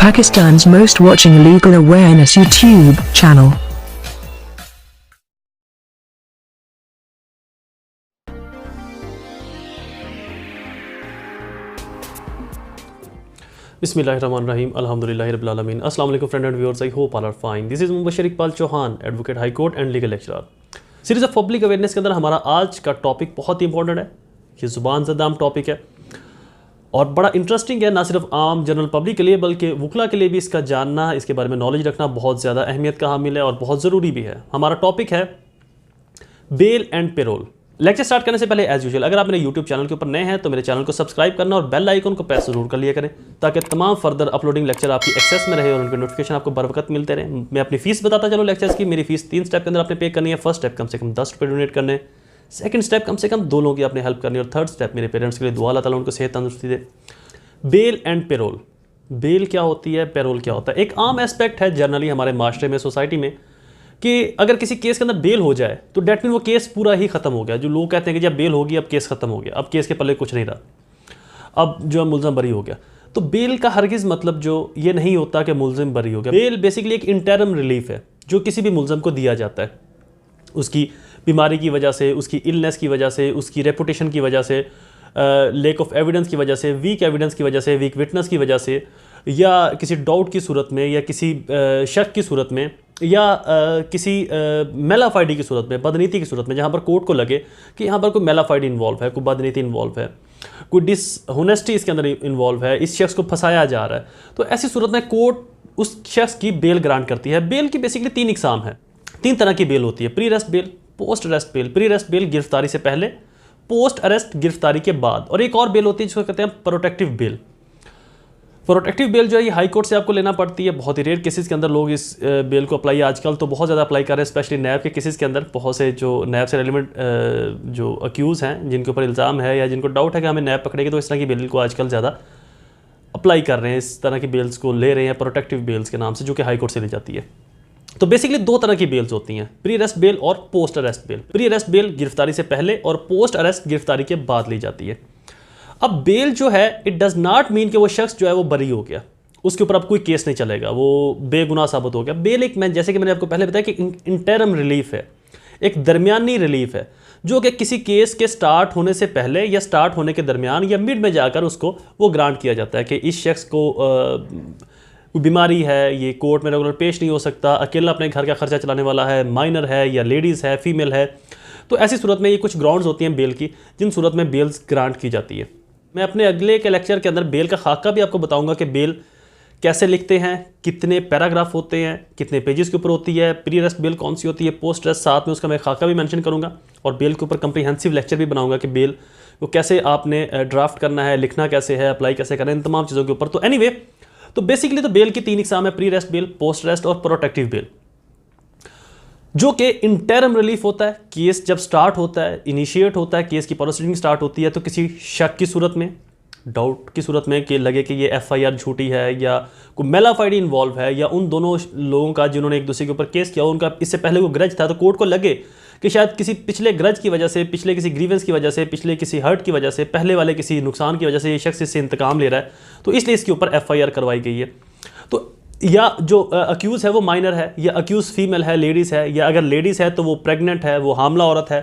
Pakistan's most watching legal awareness YouTube channel. Bismillahirrahmanirrahim. Alhamdulillahi Rabbil Alameen. Assalamu alaikum friends and viewers. I hope all are fine. This is Mobushar Iqbal Chohan, Advocate High Court and Legal Lecturer. Series of public awareness के अंदर हमारा आज का topic बहुत ही important है। ये ज़ुबान ज़दाम topic है और बड़ा इंटरेस्टिंग है, ना सिर्फ आम जनरल पब्लिक के लिए बल्कि वकला के लिए भी इसका जानना, इसके बारे में नॉलेज रखना बहुत ज़्यादा अहमियत का हामिल है और बहुत ज़रूरी भी है। हमारा टॉपिक है bail and parole. Lecture start करने से पहले एज यूजुअल अगर आप मेरे यूट्यूब चैनल के ऊपर नए हैं तो मेरे चैनल को सब्सक्राइब करना और बेल आइकन को प्रेस जरूर कर लिया करें ताकि तमाम फर्दर अपलोडिंग लेक्चर आपकी एक्सेस में रहे और उनके नोटिफिकेशन आपको बर वक्त मिलते रहे। मैं अपनी फीस बताता चलूँ लेक्चर्स की। मेरी फीस 3 स्टेप के अंदर आपने पे करनी है। फर्स्ट स्टेप कम से कम 10 रुपये डोनेट करने, सेकंड स्टेप कम से कम 2 लोगों की आपने हेल्प करनी और थर्ड स्टेप मेरे पेरेंट्स के लिए दुआ, अल्लाह ताला उनको सेहत तंदुरुस्ती दे। Bail and parole. बेल क्या होती है, पेरोल क्या होता है? एक आम एस्पेक्ट है जनरली हमारे माशरे में, सोसाइटी में, कि अगर किसी केस के अंदर बेल हो जाए तो डेट मीन वो केस पूरा ही ख़त्म हो गया। जो लोग कहते हैं कि जब बेल होगी अब केस ख़त्म हो गया, अब केस के पल्ले कुछ नहीं रहा, अब जो है मुलज़म बरी हो गया। तो बेल का हरगिज़ मतलब जो ये नहीं होता कि मुलज़म बरी हो गया। बेल बेसिकली एक इंटरम रिलीफ है जो किसी भी मुलज़म को दिया जाता है उसकी बीमारी की वजह से, उसकी इलनेस की वजह से, उसकी रेपुटेशन की वजह से, लैक ऑफ एविडेंस की वजह से, वीक एविडेंस की वजह से, वीक विटनेस की वजह से, या किसी डाउट की सूरत में, या किसी शक की सूरत में, या किसी मेलाफाइडी की सूरत में, बदनीति की सूरत में, जहाँ पर कोर्ट को लगे कि यहाँ पर कोई मेलाफाइडी इन्वॉल्व है, कोई बदनीति इन्वॉल्व है, कोई डिसहोनेस्टी इसके अंदर इन्वॉल्व है, इस शख्स को फंसाया जा रहा है, तो ऐसी सूरत में कोर्ट उस शख्स की बेल ग्रांट करती है। बेल की बेसिकली 3 इकसाम है, 3 तरह की बेल होती है। Pre arrest bell, post arrest bell. Pre arrest bell गिरफ्तारी से पहले, पोस्ट अरेस्ट गिरफ्तारी के बाद, और एक और बेल होती है जिसको कहते हैं प्रोटेक्टिव बेल। प्रोटेक्टिव बेल जो है ये हाई कोर्ट से आपको लेना पड़ती है। बहुत ही रेयर केसेस के अंदर लोग इस बेल को अप्लाई, आजकल तो बहुत ज़्यादा अप्लाई कर रहे हैं, स्पेशली नैब के केसेस के अंदर। बहुत से जो नैब से रेलिवेंट जो अक्यूज़ हैं, जिनके ऊपर इल्ज़ाम है या जिनको डाउट है कि हमें नैब पकड़ेगी, तो इस तरह की बेल को आजकल ज़्यादा अप्लाई कर रहे हैं, इस तरह की बेल्स को ले रहे हैं प्रोटेक्टिव बेल्स के नाम से, जो कि हाई कोर्ट से ली जाती है। तो बेसिकली 2 तरह की बेल्स होती हैं, प्री अरेस्ट बेल और post arrest bell. Pre arrest bell गिरफ्तारी से पहले और पोस्ट अरेस्ट गिरफ्तारी के बाद ली जाती है। अब बेल जो है इट डज़ नॉट मीन कि वो शख्स जो है वो बरी हो गया, उसके ऊपर अब कोई केस नहीं चलेगा, वो बेगुनाह साबित हो गया। बेल एक, मैं जैसे कि मैंने आपको पहले बताया कि इंटरम रिलीफ है, एक दरमियानी रिलीफ है जो कि किसी केस के स्टार्ट होने से पहले या स्टार्ट होने के दरमियान या मिड में जाकर उसको वो ग्रांट किया जाता है कि इस शख्स को कोई बीमारी है, ये कोर्ट में रेगुलर पेश नहीं हो सकता, अकेला अपने घर का खर्चा चलाने वाला है, माइनर है या लेडीज़ है, फीमेल है। तो ऐसी सूरत में ये कुछ ग्राउंड्स होती हैं बेल की, जिन सूरत में बेल्स ग्रांट की जाती है। मैं अपने अगले के लेक्चर के अंदर बेल का खाका भी आपको बताऊंगा कि बेल कैसे लिखते हैं, कितने पैराग्राफ होते हैं, कितने पेजेस के ऊपर होती है, प्री अरेस्ट बेल कौन सी होती है, पोस्ट अरेस्ट, साथ में उसका मैं खाका भी मेंशन करूंगा और बेल के ऊपर कंप्रीहेंसिव लेक्चर भी बनाऊंगा कि बेल को कैसे आपने ड्राफ्ट करना है, लिखना कैसे है, अप्लाई कैसे करना है, इन तमाम चीज़ों के ऊपर। तो एनीवे, तो बेसिकली तो बेल की 3 इकसाम है, pre arrest bell, post arrest और प्रोटेक्टिव बेल, जो कि इंटरम रिलीफ होता है। केस जब स्टार्ट होता है, इनिशिएट होता है, केस की प्रोसीडिंग स्टार्ट होती है, तो किसी शक की सूरत में, डाउट की सूरत में कि लगे कि ये FIR झूठी है या कोई मेलाफाइडी इन्वॉल्व है, या उन दोनों लोगों का जिन्होंने एक दूसरे के ऊपर केस किया उनका इससे पहले कोई ग्रज था, तो कोर्ट को लगे कि शायद किसी पिछले ग्रज की वजह से, पिछले किसी ग्रीवेंस की वजह से, पिछले किसी हर्ट की वजह से, पहले वाले किसी नुकसान की वजह से ये शख्स इससे इंतकाम ले रहा है, तो इसलिए इसके ऊपर FIR करवाई गई है। तो या जो अक्यूज़ है वो माइनर है, या अक्यूज़ फीमेल है, लेडीज़ है, या अगर लेडीज़ है तो वो प्रेग्नेंट है, वो हामला औरत है।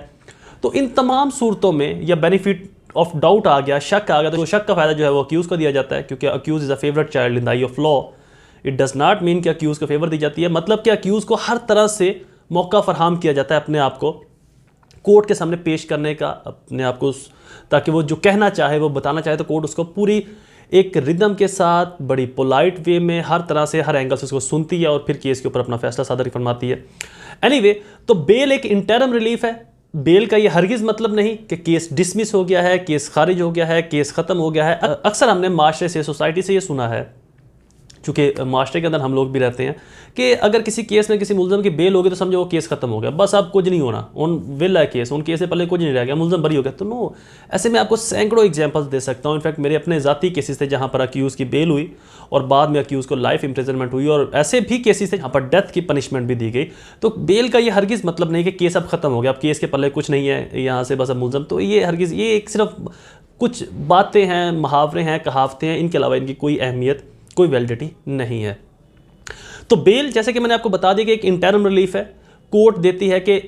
तो इन तमाम सूरतों में या बेनिफिट ऑफ डाउट आ गया, शक आ गया, तो शक का फ़ायदा जो है वो अक्यूज़ को दिया जाता है, क्योंकि accuse is a favourite child in the I of law. It does not mean कि अक्यूज़ को फेवर दी जाती है, मतलब कि अक्यूज़ को हर तरह से मौका फराहम किया जाता है अपने आप को कोर्ट के सामने पेश करने का, अपने आप को, ताकि वो जो कहना चाहे, वो बताना चाहे, तो कोर्ट उसको पूरी एक रिदम के साथ, बड़ी पोलाइट वे में, हर तरह से, हर एंगल से उसको सुनती है और फिर केस के ऊपर अपना फैसला सादर फरमाती है। एनीवे, तो बेल एक इंटरम रिलीफ है। बेल का ये हरगिज़ मतलब नहीं कि केस डिसमिस हो गया है, केस खारिज हो गया है, केस ख़त्म हो गया है। अक्सर हमने माशरे से, सोसाइटी से ये सुना है, चूँकि माशरे के अंदर हम लोग भी रहते हैं, कि अगर किसी केस में किसी मुलज़म की बेल होगी तो समझो वो केस ख़त्म हो गया, बस अब कुछ नहीं होना, उन विल है केस, उन केस से पहले कुछ नहीं रह गया, मुलज़म बरी हो गया। तो नो, ऐसे मैं आपको सैकड़ों एग्जांपल्स दे सकता हूँ। इनफैक्ट मेरे अपने ज़ाती केसेस थे जहाँ पर अक्यूज़ की बेल हुई और बाद में अक्यूज़ को लाइफ इम्प्रिजनमेंट हुई, और ऐसे भी केसेस थे जहाँ पर डेथ की पनिशमेंट भी दी गई। तो बेल का ये हरगिज़ मतलब नहीं कि केस अब ख़त्म हो गया, अब केस के पल्ले कुछ नहीं है, यहाँ से बस अब मुलज़म। तो ये हरगिज़, ये एक सिर्फ कुछ बातें हैं, मुहावरे हैं, कहावतें हैं, इनके अलावा इनकी कोई अहमियत कोई वैलिडिटी नहीं है। तो बेल जैसे कि मैंने आपको बता दिया कि एक इंटरम रिलीफ है, कोर्ट देती है कि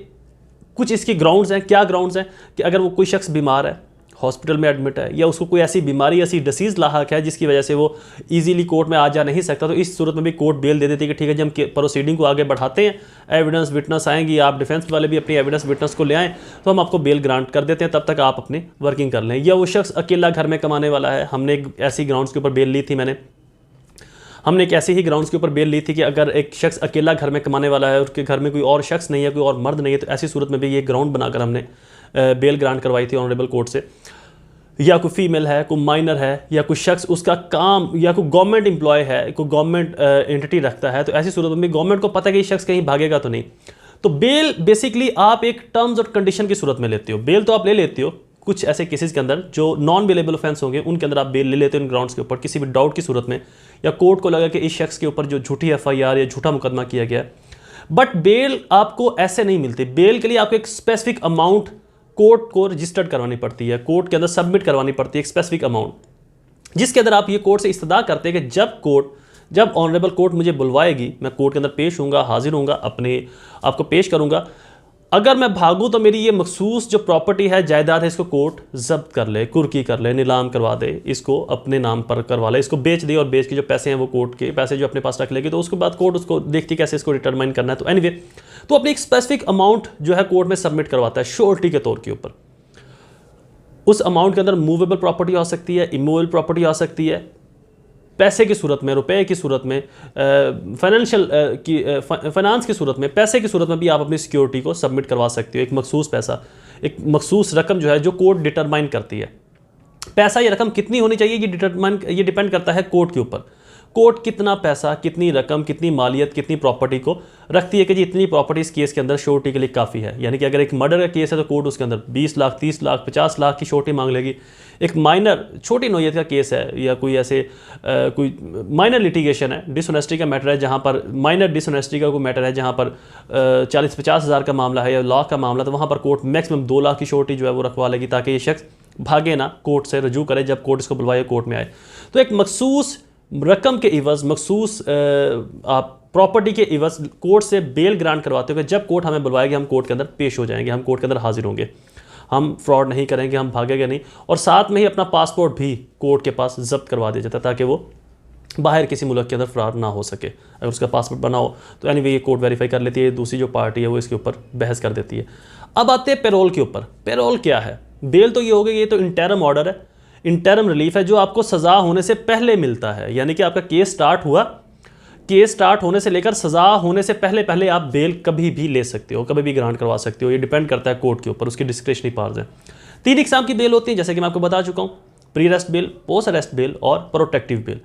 कुछ इसकी ग्राउंड्स हैं। क्या ग्राउंड्स हैं कि अगर वो कोई शख्स बीमार है, हॉस्पिटल में एडमिट है, या उसको कोई ऐसी बीमारी, ऐसी डिसीज़ लाहक है जिसकी वजह से वो इजीली कोर्ट में आ जा नहीं सकता, तो इस सूरत में भी कोर्ट बेल दे देती है कि ठीक है जी, हम प्रोसीडिंग को आगे बढ़ाते हैं, एविडेंस विटनेस आएंगी, आप डिफेंस वाले भी अपनी एविडेंस विटनेस को ले आएँ, तो हम आपको बेल ग्रांट कर देते हैं, तब तक आप अपनी वर्किंग कर लें। या वो शख्स अकेला घर में कमाने वाला है, हमने एक ऐसी ग्राउंड्स के ऊपर बेल ली थी, हमने एक ऐसे ही ग्राउंड्स के ऊपर बेल ली थी कि अगर एक शख्स अकेला घर में कमाने वाला है, उसके घर में कोई और शख्स नहीं है, कोई और मर्द नहीं है, तो ऐसी सूरत में भी ये ग्राउंड बनाकर हमने बेल ग्रांट करवाई थी ऑनरेबल कोर्ट से। या कोई फीमेल है, कोई माइनर है, या कोई शख्स उसका काम, या कोई गवर्नमेंट एम्प्लॉय है, कोई गवर्नमेंट एंटिटी रखता है, तो ऐसी सूरत में भी गवर्नमेंट को पता है कि ये शख्स कहीं भागेगा तो नहीं। तो बेल बेसिकली आप एक टर्म्स और कंडीशन की सूरत में लेते हो। बेल तो आप ले लेते हो कुछ ऐसे केसेस के अंदर जो नॉन बेलेबल ऑफेंस होंगे, उनके अंदर आप बेल ले लेते हो इन ग्राउंड्स के ऊपर, किसी भी डाउट की सूरत में, या कोर्ट को लगा कि इस शख्स के ऊपर जो झूठी एफआईआर या झूठा मुकदमा किया गया है। बट बेल आपको ऐसे नहीं मिलती। बेल के लिए आपको एक स्पेसिफिक अमाउंट कोर्ट को रजिस्टर्ड करवानी पड़ती है, कोर्ट के अंदर सबमिट करवानी पड़ती है एक स्पेसिफिक अमाउंट, जिसके अंदर आप ये कोर्ट से इस्तदा करते हैं कि जब ऑनरेबल कोर्ट मुझे बुलवाएगी, मैं कोर्ट के अंदर पेश होऊंगा, हाजिर होऊंगा, अपने आपको पेश करूंगा। अगर मैं भागूं तो मेरी ये मखसूस जो प्रॉपर्टी है, जायदाद है, इसको कोर्ट जब्त कर ले, कुर्की कर ले, नीलाम करवा दे, इसको अपने नाम पर करवा ले, इसको बेच दे, और बेच के जो पैसे हैं वो कोर्ट के पैसे जो अपने पास रख लेगी, तो उसके बाद कोर्ट उसको देखती कैसे इसको डिटरमाइन करना है। तो एनीवे, तो अपनी एक स्पेसिफिक अमाउंट जो है कोर्ट में सबमिट करवाता है श्योरिटी के तौर के ऊपर। उस अमाउंट के अंदर मूवेबल प्रॉपर्टी हो सकती है, इमूवेबल प्रॉपर्टी हो सकती है, पैसे की सूरत में, रुपए की सूरत में, फाइनेंस की सूरत में, पैसे की सूरत में भी आप अपनी सिक्योरिटी को सबमिट करवा सकते हो। एक मखसूस पैसा, एक मखसूस रकम जो है जो कोर्ट डिटरमाइन करती है। पैसा या रकम कितनी होनी चाहिए ये डिपेंड करता है कोर्ट के ऊपर। कोर्ट कितना पैसा, कितनी रकम, कितनी मालियत, कितनी प्रॉपर्टी को रखती है कि जी इतनी प्रॉपर्टी इस केस के अंदर श्योरिटी के लिए काफ़ी है। यानी कि अगर एक मर्डर का केस है तो कोर्ट उसके अंदर 20 लाख, 30 लाख, 50 लाख की श्योरिटी मांग लेगी। एक माइनर छोटी नौयत का केस है, या कोई ऐसे कोई माइनर लिटिगेशन है, डिसऑनेस्टी का मैटर है, जहाँ पर माइनर डिसऑनेस्टी का कोई मैटर है, जहाँ पर 40-50 हज़ार का मामला है या लाख का मामला, तो वहाँ पर कोर्ट मैक्सिमम 2 लाख की श्योरिटी जो है वो रखवा लेगी, ताकि ये शख्स भागे ना, कोर्ट से रजू करे, जब कोर्ट इसको बुलवाए कोर्ट में आए। तो एक मखसूस रकम के इवज़, मखसूस आप प्रॉपर्टी के इवज़ कोर्ट से बेल ग्रांट करवाते हो कि जब कोर्ट हमें बुलवाएगी हम कोर्ट के अंदर पेश हो जाएंगे, हम कोर्ट के अंदर हाजिर होंगे, हम फ्रॉड नहीं करेंगे, हम भागेंगे नहीं। और साथ में ही अपना पासपोर्ट भी कोर्ट के पास जब्त करवा दिया जाता है, ताकि वो बाहर किसी मुल्क के अंदर फरार ना हो सके। अगर उसका पासपोर्ट बना हो तो एनीवे ये कोर्ट वेरीफाई कर लेती है, दूसरी जो पार्टी है वो इसके ऊपर बहस कर देती है। अब आते हैं पेरोल के ऊपर। पेरोल क्या है? बेल तो ये हो गई, ये तो इंटरम ऑर्डर है, इंटरम रिलीफ है, जो आपको सज़ा होने से पहले मिलता है। यानी कि आपका केस स्टार्ट हुआ, केस स्टार्ट होने से लेकर सज़ा होने से पहले आप बेल कभी भी ले सकते हो, कभी भी ग्रांट करवा सकते हो। ये डिपेंड करता है कोर्ट के ऊपर, उसकी डिस्क्रिशनरी पावर्स हैं। 3 इकसाम की बेल होती है, जैसे कि मैं आपको बता चुका हूँ, pre arrest bell, post arrest bell और प्रोटेक्टिव बेल।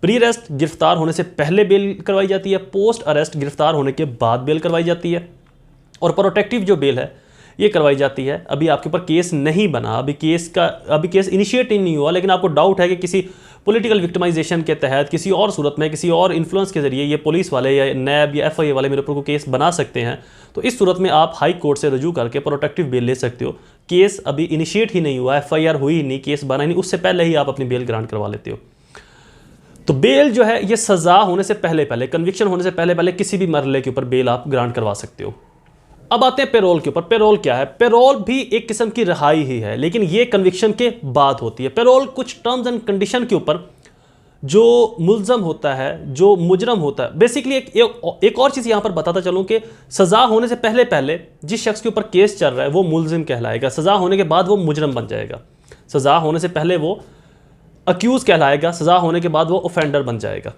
प्री अरेस्ट गिरफ्तार होने से पहले बेल करवाई जाती है, पोस्ट अरेस्ट गिरफ्तार होने के बाद बेल करवाई जाती है, और प्रोटेक्टिव जो बेल है ये करवाई जाती है अभी आपके ऊपर केस नहीं बना, अभी केस इनिशिएट ही नहीं हुआ, लेकिन आपको डाउट है कि किसी पॉलिटिकल विक्टिमाइजेशन के तहत, किसी और सूरत में, किसी और इन्फ्लुएंस के जरिए ये पुलिस वाले या नैब या एफआईए वाले मेरे ऊपर को केस बना सकते हैं। तो इस सूरत में आप हाई कोर्ट से रजू करके प्रोटेक्टिव बेल ले सकते हो। केस अभी इनिशिएट ही नहीं हुआ, एफआईआर हुई ही नहीं, केस बना ही नहीं, उससे पहले ही आप अपनी बेल ग्रांट करवा लेते हो। तो बेल जो है ये सज़ा होने से पहले, कन्विक्शन होने से पहले किसी भी मरहले के ऊपर बेल आप ग्रांट करवा सकते हो। अब आते हैं पेरोल के ऊपर। पेरोल क्या है? पेरोल भी एक किस्म की रहाई ही है, लेकिन ये कन्विक्शन के बाद होती है। पेरोल कुछ टर्म्स एंड कंडीशन के ऊपर जो मुल्ज़म होता है, जो मुजरम होता है, बेसिकली एक और चीज़ यहाँ पर बताता चलूँ कि सज़ा होने से पहले जिस शख्स के ऊपर केस चल रहा है वो मुल्ज़िम कहलाएगा, सज़ा होने के बाद वो मुजरम बन जाएगा। सज़ा होने से पहले वो अक्यूज़ कहलाएगा, सज़ा होने के बाद वो ऑफेंडर बन जाएगा।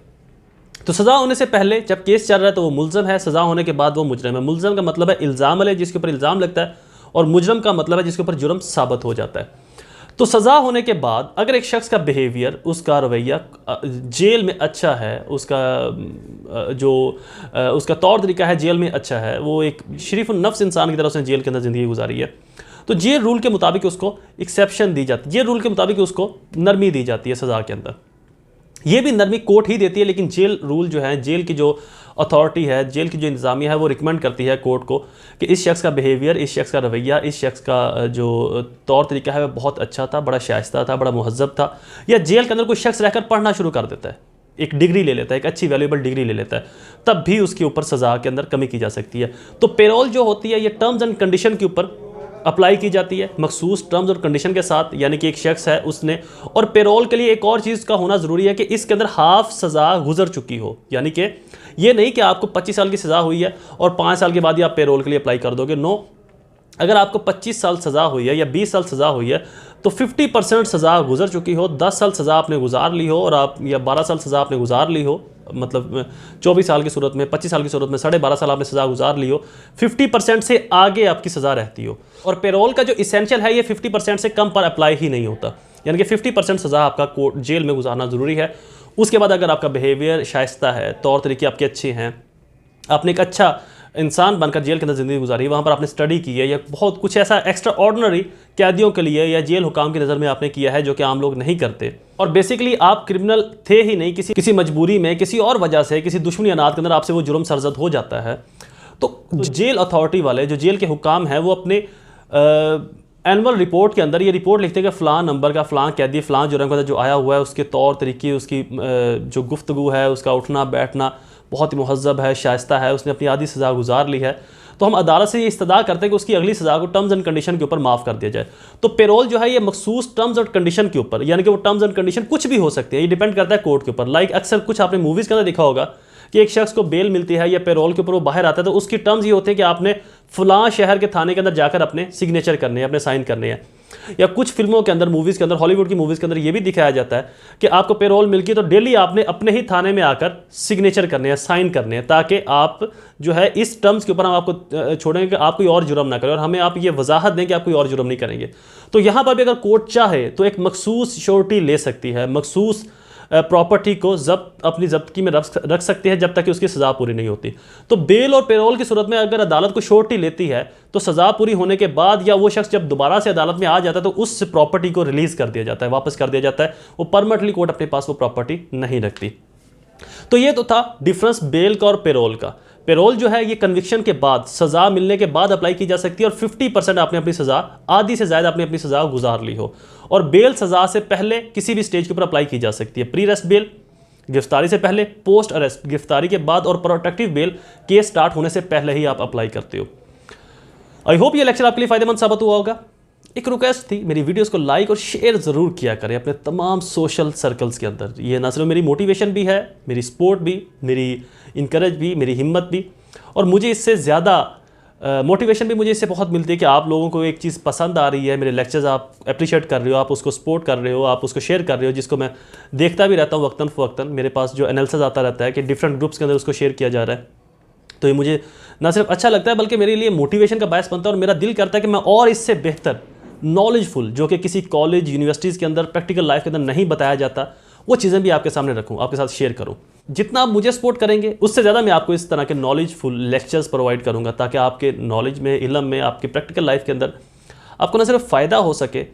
तो सज़ा होने से पहले जब केस चल रहा है तो वो मुल्ज़म है, सज़ा होने के बाद वो मुजरम है। मुल्ज़म का मतलब है इल्ज़ाम वाले, जिसके ऊपर इल्ज़ाम लगता है, और मुजरम का मतलब है जिसके ऊपर जुर्म साबित हो जाता है। तो सज़ा होने के बाद अगर एक शख्स का बिहेवियर, उसका रवैया जेल में अच्छा है, उसका तौर तरीका है जेल में अच्छा है, वो एक शरीफ नफ्स इंसान की तरह उसने जेल के अंदर ज़िंदगी गुजारी है, तो जेल रूल के मुताबिक उसको एक्सेप्शन दी जाती है, जेल रूल के मुताबिक उसको नरमी दी जाती है सज़ा के अंदर। ये भी नरमी कोर्ट ही देती है, लेकिन जेल रूल जो है, जेल की जो अथॉरिटी है, जेल की जो इंतज़ामिया है, वो रिकमेंड करती है कोर्ट को कि इस शख्स का बिहेवियर, इस शख्स का रवैया, इस शख्स का जो तौर तरीका है वह बहुत अच्छा था, बड़ा शाइस्ता था, बड़ा मुहज़्ज़ब था। या जेल के अंदर कोई शख्स रहकर पढ़ना शुरू कर देता है, एक डिग्री ले लेता है, एक अच्छी वैल्यूएबल डिग्री ले लेता है, तब भी उसके ऊपर सज़ा के अंदर कमी की जा सकती है। तो पेरोल जो होती है ये टर्म्स एंड कंडीशन के ऊपर अप्लाई की जाती है, मखसूस टर्म्स और कंडीशन के साथ, यानी कि एक शख्स है उसने, और पेरोल के लिए एक और चीज़ का होना ज़रूरी है कि इसके अंदर हाफ सज़ा गुजर चुकी हो। यानी कि ये नहीं कि आपको 25 साल की सज़ा हुई है और 5 साल के बाद ही आप पेरोल के लिए अप्लाई कर दोगे। नो, अगर आपको 25 साल सज़ा हुई है या 20 साल सज़ा हुई है तो 50% सज़ा गुजर चुकी हो, 10 साल सज़ा आपने गुजार ली हो और आप, या 12 साल सज़ा आपने गुजार ली हो, मतलब 24 साल की सूरत में, 25 साल की सूरत में 12.5 साल आपने सज़ा गुजार ली हो, 50% से आगे आपकी सज़ा रहती हो। और पेरोल का जो इसेंशियल है ये 50% से कम पर अप्लाई ही नहीं होता, यानी कि 50% सज़ा आपका कोर्ट जेल में गुजारना ज़रूरी है। उसके बाद अगर आपका बिहेवियर शाइस्ता है, तौर तरीके आपके अच्छे हैं, आपने एक अच्छा इंसान बनकर जेल के अंदर ज़िंदगी गुजारी, वहाँ पर आपने स्टडी की है, या बहुत कुछ ऐसा एक्स्ट्रा ऑर्डिनरी कैदियों के लिए या जेल हुकाम की नज़र में आपने किया है जो कि आम लोग नहीं करते, और बेसिकली आप क्रिमिनल थे ही नहीं, किसी मजबूरी में, किसी और वजह से, किसी दुश्मनी अनाद के अंदर आपसे वो जुर्म सरजद हो जाता है, तो जेल अथॉरिटी वाले, जो जेल के हुकाम हैं, वो अपने एनुअल रिपोर्ट के अंदर ये रिपोर्ट लिखते हैं कि फ़लाँ नंबर का फ़लाँ कैदी फ़लाँ जुर्म का जो आया हुआ है, उसके तौर तरीके, उसकी जो गुफ्तगू है, उसका उठना बैठना बहुत ही मुहज़्ज़ब है, शाइस्ता है, उसने अपनी आधी सज़ा गुजार ली है, तो हम अदालत से ये इस्तदा करते हैं कि उसकी अगली सज़ा को टर्म्स एंड कंडीशन के ऊपर माफ़ कर दिया जाए। तो पेरोल जो है ये मखसूस टर्म्स और कंडीशन के ऊपर, यानी कि वो टर्म्स एंड कंडीशन कुछ भी हो सकती है, ये डिपेंड करता है कोर्ट के ऊपर। लाइक अक्सर कुछ आपने मूवीज़ के अंदर देखा होगा कि एक शख्स को बेल मिलती है या पेरोल के ऊपर वो बाहर आता है, तो उसकी टर्म्स ये होते हैं कि आपने फ़लाँ शहर के थाने के अंदर जाकर अपने सिग्नेचर करने हैं, अपने साइन करने हैं। या कुछ फिल्मों के अंदर, मूवीज़ के अंदर, हॉलीवुड की मूवीज़ के अंदर ये भी दिखाया जाता है कि आपको पेरोल मिल गई तो डेली आपने अपने ही थाने में आकर सिग्नेचर करने हैं, साइन करने हैं, ताकि आप जो है इस टर्म्स के ऊपर हम आपको छोड़ेंगे कि आप कोई और जुर्म ना करें, और हमें आप ये वजाहत दें कि आप कोई और जुर्म नहीं करेंगे। तो यहाँ पर भी अगर कोर्ट चाहे तो एक मखसूस श्योरिटी ले सकती है, मखसूस प्रॉपर्टी को अपनी जब्तगी में रख सकती है जब तक कि उसकी सज़ा पूरी नहीं होती। तो बेल और पेरोल की सूरत में अगर अदालत को श्योरिटी लेती है तो सज़ा पूरी होने के बाद, या वो शख्स जब दोबारा से अदालत में आ जाता है, तो उस प्रॉपर्टी को रिलीज़ कर दिया जाता है, वापस कर दिया जाता है। वो परमानेंटली कोर्ट अपने पास वो प्रॉपर्टी नहीं रखती। तो ये तो था डिफरेंस बेल का और पेरोल का। पेरोल जो है ये कन्विक्शन के बाद, सज़ा मिलने के बाद अप्लाई की जा सकती है, और 50% आपने अपनी सज़ा, आधी से ज़्यादा आपने अपनी सज़ा गुजार ली हो। और बेल सज़ा से पहले किसी भी स्टेज के ऊपर अप्लाई की जा सकती है। प्री अरेस्ट बेल गिरफ्तारी से पहले, पोस्ट अरेस्ट गिरफ्तारी के बाद, और प्रोटेक्टिव बेल केस स्टार्ट होने से पहले ही आप अप्लाई करते हो। आई होप ये लेक्चर आपके लिए फ़ायदेमंद साबित हुआ होगा। एक रिक्वेस्ट थी, मेरी वीडियोस को लाइक और शेयर ज़रूर किया करें अपने तमाम सोशल सर्कल्स के अंदर। ये ना सिर्फ मेरी मोटिवेशन भी है, मेरी सपोर्ट भी, मेरी इनकरेज भी, मेरी हिम्मत भी, और मुझे इससे ज़्यादा मोटिवेशन भी मुझे इससे बहुत मिलती है कि आप लोगों को एक चीज़ पसंद आ रही है, मेरे लेक्चर्स आप अप्रिशिएट कर रहे हो, आप उसको सपोर्ट कर रहे हो, आप उसको शेयर कर रहे हो, जिसको मैं देखता भी रहता हूँ वक्तन फ़वक्तन। मेरे पास जो एनालिसिस आता रहता है कि डिफरेंट ग्रुप्स के अंदर उसको शेयर किया जा रहा है, तो ये मुझे ना सिर्फ अच्छा लगता है बल्कि मेरे लिए मोटिवेशन का बायस बनता है, और मेरा दिल करता है कि मैं और इससे बेहतर नॉलेजफुल, जो कि किसी कॉलेज यूनिवर्सिटीज़ के अंदर प्रैक्टिकल लाइफ के अंदर नहीं बताया जाता, वो चीज़ें भी आपके सामने रखूँ, आपके साथ शेयर करूँ। जितना आप मुझे सपोर्ट करेंगे उससे ज़्यादा मैं आपको इस तरह के नॉलेजफुल लेक्चर्स प्रोवाइड करूँगा, ताकि आपके नॉलेज में, इल्म में, आपके प्रैक्टिकल लाइफ के अंदर आपको न सिर्फ फ़ायदा हो सके,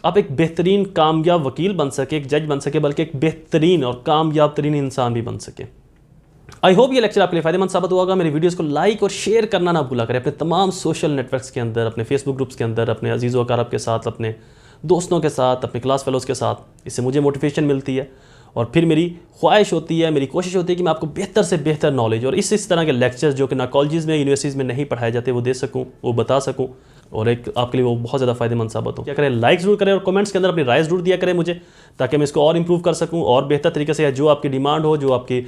आप एक बेहतरीन कामयाब वकील बन सके, एक जज बन सके, बल्कि एक बेहतरीन और कामयाब तरीन इंसान भी बन सके। आई होप ये लेक्चर आपके लिए फ़ायदेमंद साबित हुआ होगा। मेरी वीडियोस को लाइक और शेयर करना ना भूला करें अपने तमाम सोशल नेटवर्क्स के अंदर, अपने फेसबुक ग्रुप्स के अंदर, अपने अजीज़ व अक़ारब के साथ, अपने दोस्तों के साथ, अपने क्लास फेलोज़ के साथ। इससे मुझे मोटिवेशन मिलती है, और फिर मेरी ख्वाहिश होती है, मेरी कोशिश होती है कि मैं आपको बेहतर से बेहतर नॉलेज और इस तरह के लेक्चर्स जो कि ना कॉलेजेस में, यूनिवर्सिटीज़ में नहीं पढ़ाए जाते, वो दे सकूँ, वो बता सकूँ, और एक आपके लिए वो बहुत ज़्यादा फ़ायदेमंद साबित हो। क्या करें, लाइक ज़रूर करें, और कमेंट्स के अंदर अपनी राय ज़रूर दिया करें मुझे, ताकि मैं इसको और इंप्रूव कर सकूँ, और बेहतर तरीके से, जो आपकी डिमांड हो, जो आपके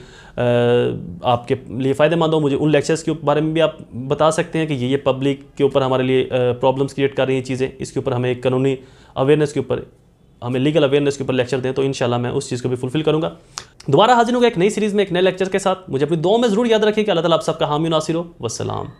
लिए फ़ायदेमंद हो, मुझे उन लेक्चर्स के बारे में भी आप बता सकते हैं कि ये पब्लिक के ऊपर हमारे लिए प्रॉब्लम्स क्रिएट कर रही हैं चीज़ें, इसके ऊपर हमें एक कानूनी अवेयरनेस के ऊपर, हमें लीगल अवेयरनेस के ऊपर लेक्चर दें, तो इंशाल्लाह मैं उस चीज़ को भी फुलफिल करूँगा। दोबारा हाजिर होगा एक नई सीरीज़ में, एक नए लेक्चर के साथ। मुझे अपनी दुआ में ज़रूर याद रखिए कि अल्लाह ताला आप सबका हामी नासिर हो। वस्सलाम।